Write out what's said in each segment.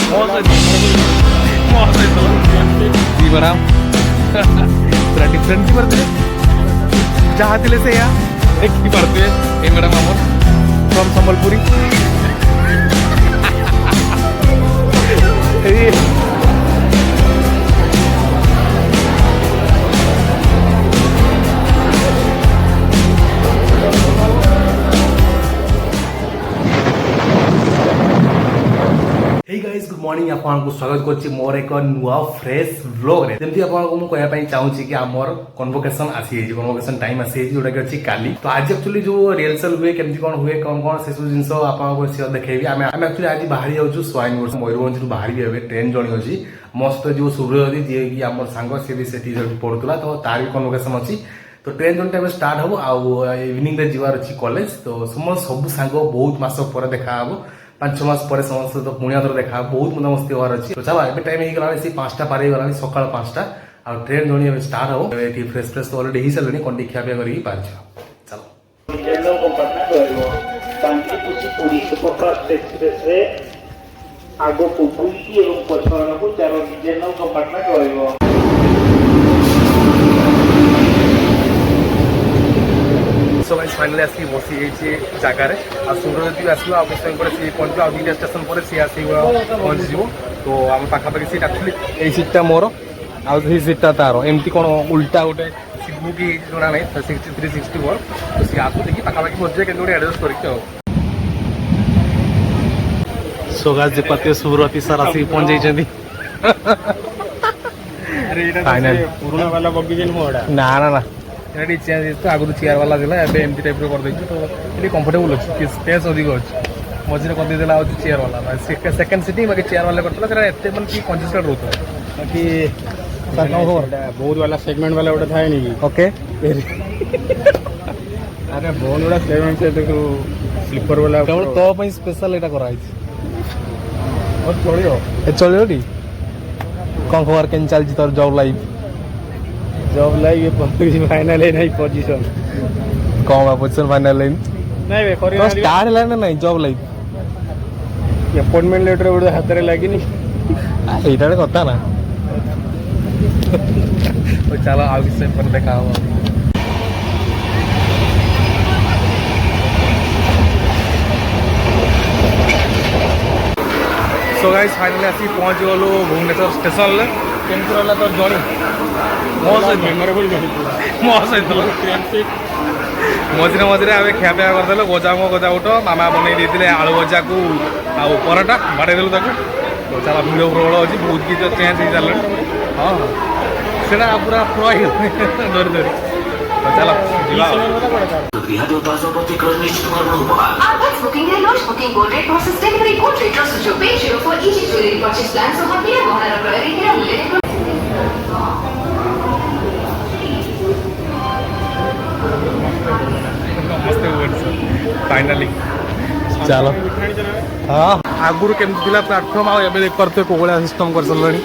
जी madam पूरा different की पड़ते जहाँ थे से यहाँ देखी पड़ते ये मैडम आमर फ्रॉम संबलपुरी गुड मॉर्निंग आपको स्वागत करछि मोर एक नुआ फ्रेश व्लॉग रे जेमती आपको मु कहया पई चाहूछि कि हमर कन्वोकेशन आसी है कन्वोकेशन टाइम आसी है जोटा कि अछि काली तो आज एक्चुअली जो रिहर्सल हुए केमती कोन हुए कोन कोन से सब जिंस आपको शेयर देखेबी हम एक्चुअली आज बाहरी जाउछु स्वाइन वर्ष मयूरभंज बाहरी हेबे ट्रेन जणी अछि मस्त जो सूर्यवती जे कि हमर सांग से भी सेठी पड़तला तो तार भी कन्वोकेशन अछि तो ट्रेन जन टाइम स्टार्ट हो आ इवनिंग रे जीवार अछि कॉलेज तो सब सांग बहुत मास पर देखा हबो 5 मास पर समस्त तो पुणी आदर देखा बहुत मजा मस्ती होवार अच्छी तो चलो एबे टाइम गला सी 5टा पार गला सकाळ 5टा आ ट्रेन जोनी स्टार्ट हो एठी फ्रेश फ्रेश तो ऑलरेडी ही चलनी कोन खिया पिया करी पार चलो जनरल कंपार्टमेंट रहइबो तांकी कुछ पूरी सुपरफास्ट एक्सप्रेस रे आगो को बुई एवं पछवाड़ा को चारो जनरल कंपार्टमेंट रहइबो सो गाइस फाइनली आसी बसी गई जगार आ सूर्यवती आसो आ समय पर सी पहुंचो आ दुईटा स्टेशन पर सी आसी पहुंची जीव तो आम पाखापाखि सीट एक्चुअली यही सीटा मोर आई सीटा तार एमती कौन उल्टा गोटे सिद्धू की जोड़ा नहीं 63 64 तो सी आसू देखिए पाखापाखि पहुंचे कि गोटे एडजस्ट करके सो गाइस जे पते सूर्यवती सर आसी पहुंच जाइछंती फाइनल पुराना वाला बग्गी जेन मोडा ना ना ना ये चेंज तो आगु चेयर वाला दिला एबे एमती टाइप रो कर दै तो ये कंफर्टेबल अछि स्पेस अधिक अछि मझे कर देला आ चेयर वाला सेकंड सिटिंग बाकी चेयर वाला करतला सेरा एते मन की कंजेस्टेड रहतो बाकी सर का खबर बहुत वाला सेगमेंट वाला उड़ा था नहीं ओके अरे बहुत बड़ा सेगमेंट से देखो स्लीपर वाला केवल तो पई स्पेशल एटा करा अछि और चलियो ए चलियो डी कोन खबर केन चल जी तोर जॉब लाइफ जॉब लाइव ये पोजीशन फाइनल है नहीं पोजीशन कौन बा पोजीशन फाइनल है नहीं वे तो स्टार है ना नहीं जॉब लाइफ अपॉइंटमेंट लेटर उड़े हाथ रे लागी नहीं एटा कथा ना तो चलो आगे से पर देखा हो सो गाइस फाइनली आसी पहुंच गलो भुवनेश्वर स्टेशन ले केमती रहला तो जणी मेमोरेबल मझे मझे आम खियापिया करदेल गजा गजा उठ मामा बन देते आलू भजा को आउ पराटा बाड़ेदेलु तो चला भिड़ प्रबल अच्छी बहुत किसी चेंज हो सारे हाँ से पूरा फ्लो धरी धरी तो चलो फाइनली चलो हाँ आगुरी केमती था प्लाटफर्म आए देख पारे कौ भाया सिस्टम कर सारे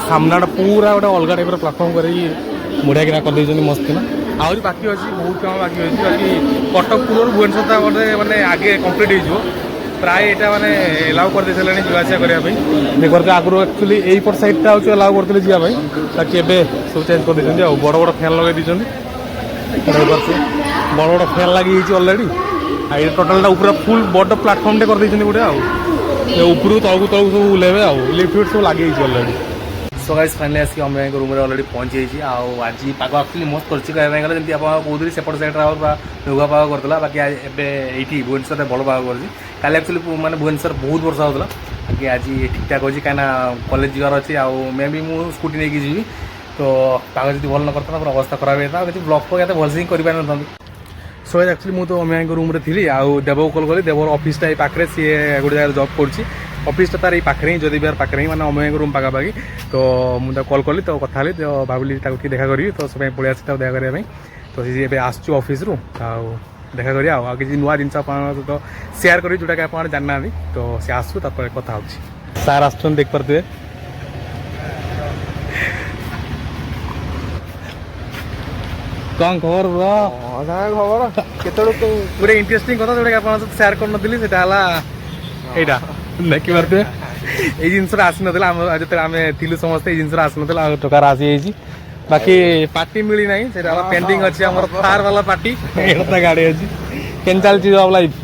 सामना पूरा गोटे अलग टाइप प्लाटफर्म कर मुढ़िया किना कर मस्त ना आहरी बाकी अच्छी बहुत कम बाकी अच्छी बाकी कटक पूर्व भुवनेश्वर गोटे मैंने आगे कम्प्लीट हो प्राय यहाँ मैंने एलाउ कर दे सारे जावासिया करने देखते आगुरी एक्चुअली यहीपट साइडटा हूँ एलाउ करते जावाई बाकी एवं सब चेंज कर देते बड़ बड़ फैन लगे बड़ बड़ फैन लगी अलरेडी आई टोटालटा पूरा फुल बड़ प्लाटफर्म टे कर गोटे उपरू तलू तलू सब उलेबे लिफ्ट सब लगे अलरेडी सो गाइस फाइनली आसिक अम्मे रूम में अलरेडी पहुंची जाइए आज पाग एक्चुअली मस्त कर गला जमी आप कौन सेपट साइड मेघुआ पाग करता बाकी ये भुवनेश्वर भल पाग कर काली एक्चुअली मैंने भुवनेश्वर बहुत वर्षा होता बाकी आज ठीक ठाक अच्छी कहीं कॉलेज जीवार अच्छी मे भी मुझे स्कूटी नहीं जी तो पाग जी भल न करता पूरा अवस्था खराब होता किसी ब्लॉग को भलसे ही कर सो एक्चुअली मुझे तो अम्मे रूम में थी आउ देव कल कली देवर ऑफिसटा पाखे सी गोटे जगह जॉब कर ऑफिसटा तार पाखे ही जदि बिहार पाखे ही मैंने अम्मे रूम पाखापाखि तो मुझे कल कली तो कथा तो भाविली कि देखा करी तो सब पलि आसी देखा करने तो सी आसचु ऑफिस रु देखा करी किसी नुआ जिन सहित सेयार करी जोटा कि आप जानना तो सी आसू कथा हो सार आस देख पारे कौन खबर खबर गोटे इंटरेस्टिंग कथा जोटा कि आप सेयार कर नी से देखी पारे এই জিনিসটা আসিনଥିଲା যেତେବେଳେ ଆମେ ଥିଲୁ ସମସ୍ତେ ଏଇ ଜିନିଷଟା ଆସିନଥିଲା ଟୋକାର ଆସିଯାଇଛି ବାକି ପାର୍ଟି ମିଳିନାହିଁ ସେଇଟା ହେଲା ପେଣ୍ଡିଂ ଅଛି ଆମର ଥାର ବାଲା ପାର୍ଟି ଏଇଟା ଗାଡ଼ି ଅଛି କେନ୍ ଚାଲିଛି ଜବ୍ ଲାଇଫ୍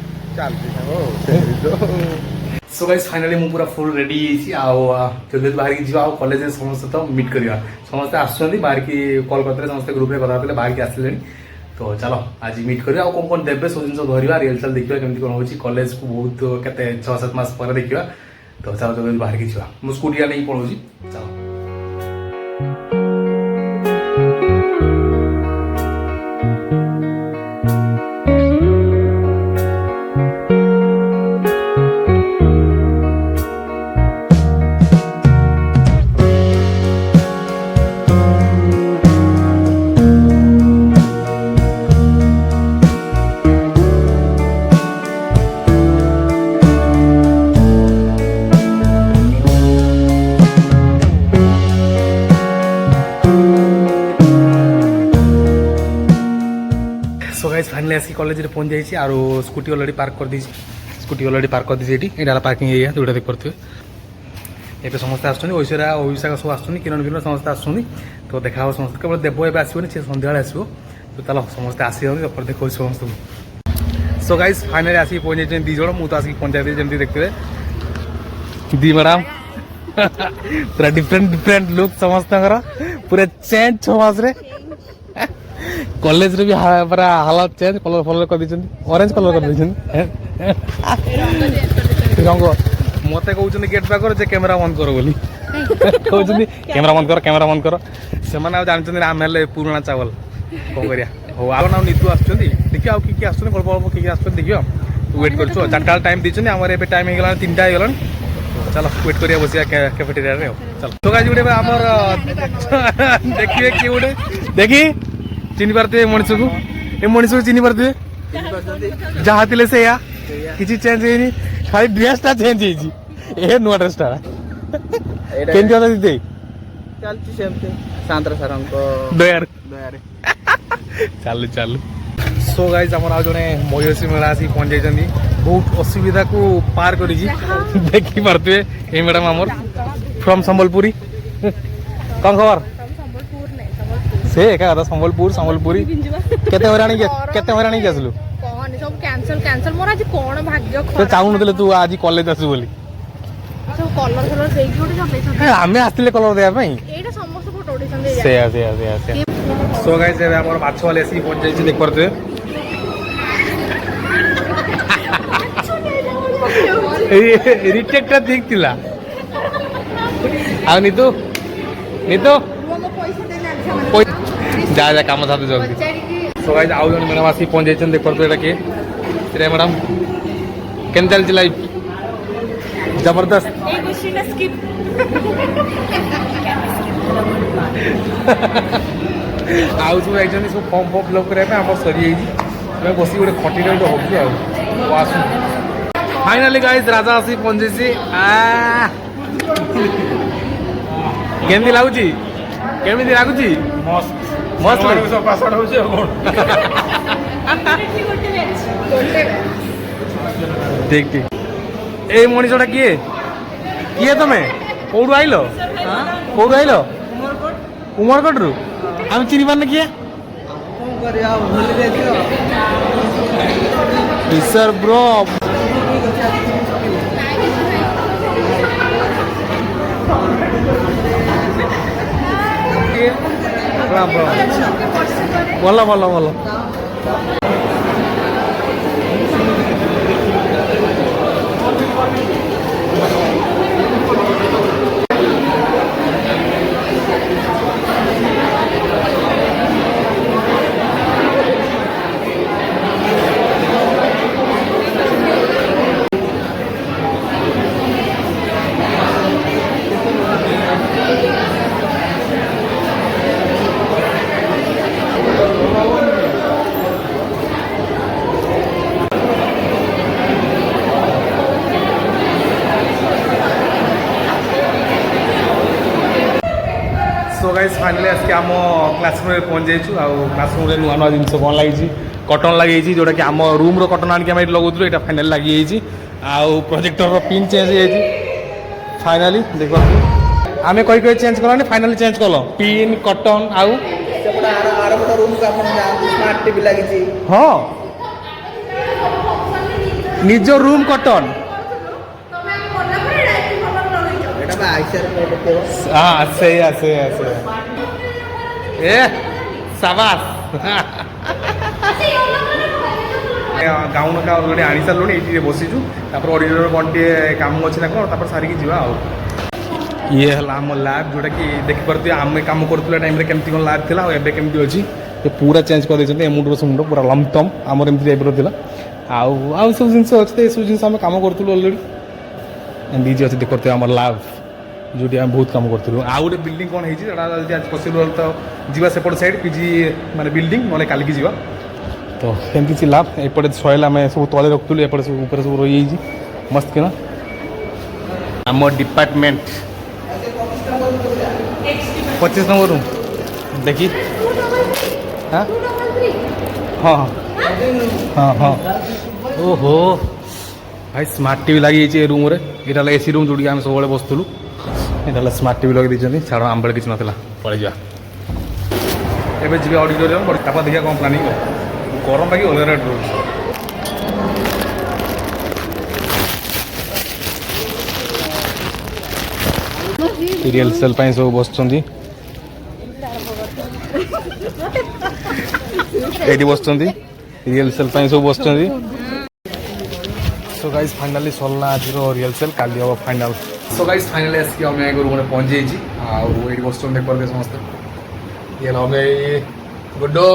सो गाइस फाइनली मु पूरा फुल रेडी आउ जल्दी बाहर की जीवा कॉलेज समस्त तो मीट करिया समस्त आसुछंदी बाहर की कॉल करते समस्त ग्रुप रे कथा होतले बाहर की आसिले तो चलो आज मीट करिया आ कोन देबे सब जिंस धरिया रिहर्सल देखिया केमती कोन होची कॉलेज को बहुत केते 6-7 मास पर देखिया तो चलो जल्दी बाहर की जीवा मु स्कूटी नहीं पळोची चलो सो गाइस फाइनली आसी कॉलेज रे पहुंच जाइए और स्कूटी ऑलरेडी पार्क कर दी स्कूटी ऑलरेडी पार्क कर दी ये पार्किंग एरिया जोटा देख पारे ये समस्त आसुँच ऐश्वर्या अभिषेक सब आसुँच किरण किरण समस्त आसुँच तो देखा समस्त केवल देव एवं आसोनी सी सन्ध्या आसो तो चलो समस्ते आसी देखो समस्त सो गाइस फाइनली आसिक पहुंच जाइए दी जन मुझे आसिक पहुंचाई जमी देखते दी मैडम पूरा डिफरेंट डिफरेंट लुक समस्त पूरा चेंज 6 मास कॉलेज रे भी पूरा हालत चेंज कलर फलर कर दीछन ऑरेंज कलर कर दीछन रंग मते कहउछन गेट पा कर जे कैमरा ऑन करो बोली कहउछन कैमरा ऑन करो से माने आ जानछन आम हेले पुराना चावल को करिया हो आ ना नीतू आछछन देखियो आ की आछछन गल्प गल्प की आछछन देखियो वेट करछो चारटा टाइम दीछन हमर एबे टाइम हे गेला 3टा हे गेलन चलो वेट करिया बसिया कैफेटेरिया रे चलो तो गाइस गुडे हमर देखिए कि गुडे देखी चिन्ह पारे मनीष को ये मनीष को चिन्ह पारे जहाँ थे से किसी चेंज है खाली ड्रेसटा चेंज है नुआ ड्रेसटा केमती होता दीदी चलती सेमती शांतर सर दयार चालू चालू सो गाइस हमर आ जने मयूसी मेला आसी पहुंच जाइछन्ती बहुत असुविधा को पार करी देखि पारते ए मैडम हमर फ्रॉम संबलपुरी कौन खबर से एका कथा संबलपुरी केते हराणी के आसलु कोन सब कैंसिल मोर आज कोन भाग्य तो चाहू नतले तू आज कॉलेज आसु बोली सब कलर देई जोडी जमले हमें आस्तिले कलर देया पई एटा समस्त फोटो उठेछन दे से सो गाइस एबे हमर माछ वाले आसी पहुंच जाई छी देख परते रिटेक्टा ठीक थिला आ नीतू जा जा काम साथ जल्दी सो गाइस आउ जन मैडम आसी पहुंच जाइछन देख परते एटा के रे मैडम केन चल छी लाइफ जबरदस्त ए क्वेश्चन स्किप आउ सब एक्चुअली सब फॉर्म फिलअप करे पे हमर सरी आइजी मैं बसी गोटे खटी रे होबी आ आसु फाइनली गाइस राजा आसी पहुंच जाइछि केमती लागुची मस्त मस्त सब पासवर्ड होची कोन देख देख ए मनीषटा किए तमे कोडू आइलो उमरकोट रु हम चिनी पारने किए सर ब्रो ଭଲ ଭଲ ଭଲ सो गाइस फाइनली आज के आम क्लासरूम में पहुंच जाइछु आ क्लासरूम में नुआ नुआ जिन कौन लगी कटन लगी जोटा कि आम रूम रो कटन आनिक आम लगुलु यहाँ फाइनाल लगी आ प्रोजेक्टर पिन चेंज हो फाइनाली देख आम कही चेंज कलानी फाइनाली चेंज कल पिन कटन आउ ସେପଟେ ଆର ପଟ ରୁମକୁ ଆପଣ ଯାଆନ୍ତୁ ସ୍ମାର୍ଟ ଟିଭି ଲାଗିଛି हाँ निज रूम कटन ଏଇଟା ବା ଆଇସିଆର ଦେଖେଇବ हाँ सही ए साबास गाउन का अलरेडी आनी सारू ये बसीचु ऑडिटर कौन टे काम अच्छे ना कौन सारिकी जा ये है आम लैब जोटा कि देखिपे आम कम करूँ टाइम केमती कौन लैब थी और एवं केमती अच्छी ये पूरा चेंज कर मुंडर से मुंड पूरा लमटम आमर एमती टाइप रहा आउ सब जिन अच्छे ये सब जिन आम कम करूँ अलरेडी एमती अच्छे देखते आम लैब जो आम बहुत कम करूँ आउ गोटे बिल्डिंग कौन है पसिबल तो जीवा सेपट साइड पीजी माने बिल्डिंग ना काली की जीवा तो एमती थी लैब एपटे सैल आम सब तले रखुलू एपटे सब ऊपर सब रही मस्त किना आम डिपार्टमेंट 25 नंबर रूम देखी हाँ हाँ हाँ हाँ ओहो भाई स्मार्ट टीवी लगी रूम रे यहाँ एसी रूम जोड़ी आम सब बसुलू यहाँ स्मार्ट टीवी लगे दीजिए छाड़ आम बेले किसी नाला पड़े जा एवं जी ऑडिटोरियम तापर देखिए कौन प्लानिंग गरम बाकी अलग रेट रोज रिहर्सल सब बस ये बस रिहर्सल सब बस सो गाइज फाइनाली सरला आज रिहर्सल काली हम फाइनाल सो गाइज फाइनाली आसिक आम रूम में पहुँची जाइए आठ बस देख पारे समस्त ये हमें गुड्डो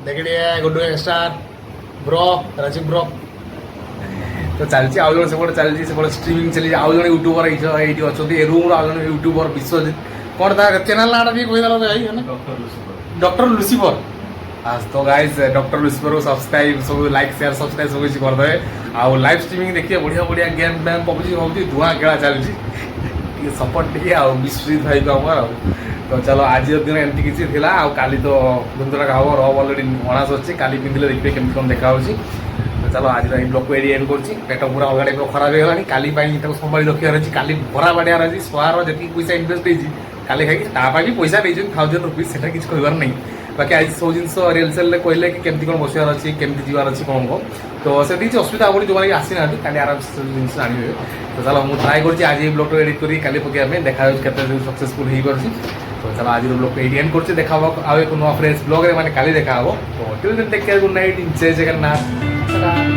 देख Guddo star bro Rajiv bro तो चलती आउ जन सेपटे चलती स्ट्रीमिंग चली आउ जन यूट्यूबर ये अच्छा रूम आउ जन यूट्यूबर विश्वजित कौन था चैनल ना भी कहीदेल भाई डॉक्टर लुसिफर आज तो गाइज डॉक्टर लुसिफर को सब्सक्राइब सब लाइक शेयर सब्सक्राइब सब किसी करदे आउ लाइव स्ट्रीमिंग देखिए बढ़िया बढ़िया गेम फैम पबजी पबजी धुआं खेला चलती सपोर्ट टे विश्वजित भाई को आम तो चलो आज दिन एमती किसी थिला आ काली तो धुमधुरा हम रब अलरेडी 19 अच्छे काली पिंधिले देखिए केमती कौन देखा तो चलो आज ब्लॉग को एंड कर पेट पूरा अलग टाइप खराब हो गला काली संभाली रखार अच्छी काली भरा बाड़ियार अच्छी शुआर जी पैसा इनभेस्ट होती काली खाई भी पैसा नहीं 1000 रुपीज से किसी कहबार नहीं बाकी आज सब जिन रिहर्सल कहले कि केमती कौन बसार अच्छी केमती जीवार अच्छी कौन को तो से किसी असुविधा हम जो आसी ना काली आराम से जिन जानवे तो चलो मुझे ट्राए कर आज ब्लॉग को एडिट करी काली पकड़ा देखा सक्सेसफुल हो पार्टी तो चलो आज ब्लॉग को एंड कर देखा आउ एक नुआ फ्रेश ब्लॉग मैंने काली देखा तो टेक केयर गुड नाइट जय जगन्नाथ।